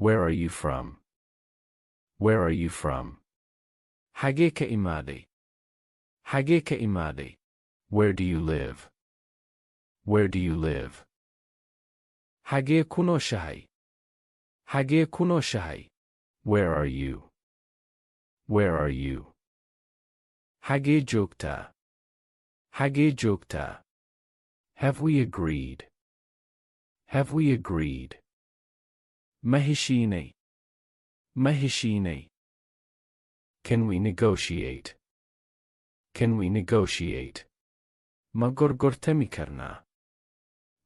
Where are you from? Where are you from? Xagee ka imaaday? Xagee ka imaaday? Where do you live? Where do you live? Xagee ku nooshahay? Xagee ku nooshahay? Where are you? Where are you? Xagee joogtaa? Xagee joogtaa? Have we agreed? Have we agreed? Ma heshiinay? Ma heshiinay? Can we negotiate? Can we negotiate? Ma gorgortami karnaa?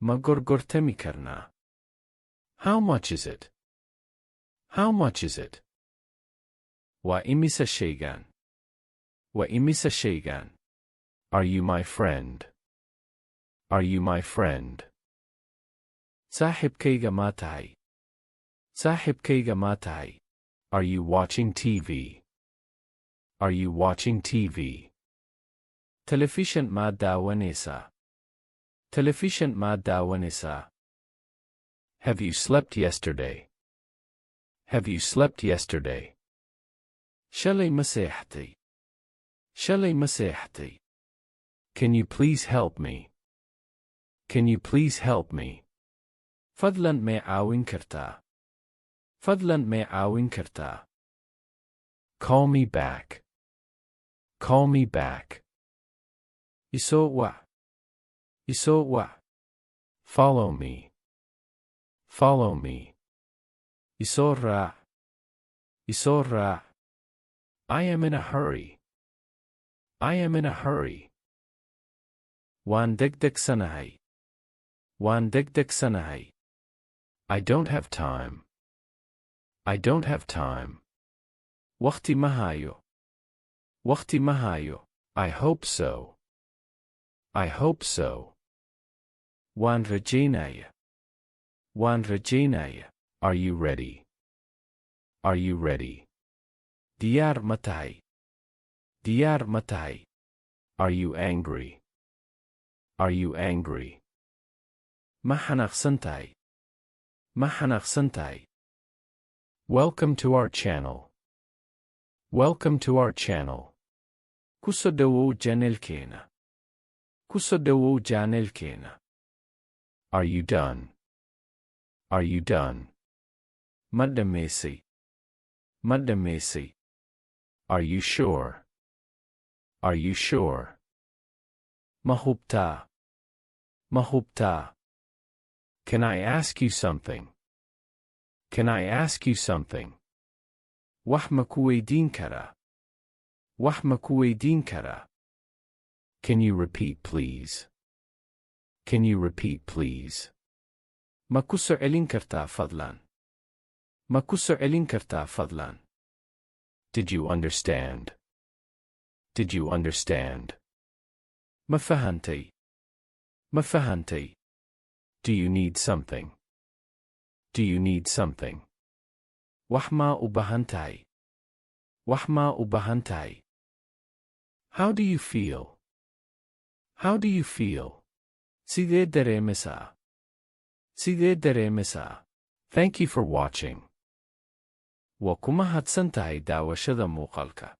Ma gorgortami karnaa? How much is it? How much is it? Waa imisa shaygan? Waa imisa shaygan? Are you my friend? Are you my friend? Saaxibkayga ma tahay? Saaxibkayga ma tahay? Are you watching TV? Are you watching TV? Telefishan ma daawanaysaa? Telefishan ma daawanaysaa? Have you slept yesterday? Have you slept yesterday? Shalay ma seexatay? Shalay ma seexatay? Can you please help me? Can you please help me? Fadlan may caawin kartaa? Fadlan may caawin kartaa? Call me back. Call me back. Isoo wac. Isoo wac. Follow me. Follow me. Isoo raac. Isoo raac. I am in a hurry. I am in a hurry. Waan degdegsanahay. Waan degdegsanahay. I don't have time. I don't have time. Waqti ma hayo. Waqti ma hayo. I hope so. I hope so. Waan rajaynaya. Waan rajaynaya. Are you ready? Are you ready? Diyaar ma tahay? Diyaar ma tahay? Are you angry? Are you angry? Ma xanaaqsan tahay? Ma xanaaqsan tahay? Welcome to our channel. Welcome to our channel. Ku soo dhawow channelkeena. Ku soo dhawow channelkeena. Are you done? Are you done? Ma dhammaysay? Ma dhammaysay? Are you sure? Are you sure? Ma hubtaa? Ma hubtaa? Can I ask you something? Can I ask you something? Wax ma ku weydiin karaa? Wax ma ku weydiin karaa? Can you repeat, please? Can you repeat, please? Ma ku soo celin kartaa fadlan? Ma ku soo celin kartaa fadlan? Did you understand? Did you understand? Ma fahantay? Ma fahantay? Do you need something? Do you need something? Wax ma u baahan tahay? Wax ma u baahan tahay? How do you feel? How do you feel? Sidee dareemaysaa? Sidee dareemaysaa? Thank you for watching. Waa ku mahadsan tahay daawashada muuqaalka.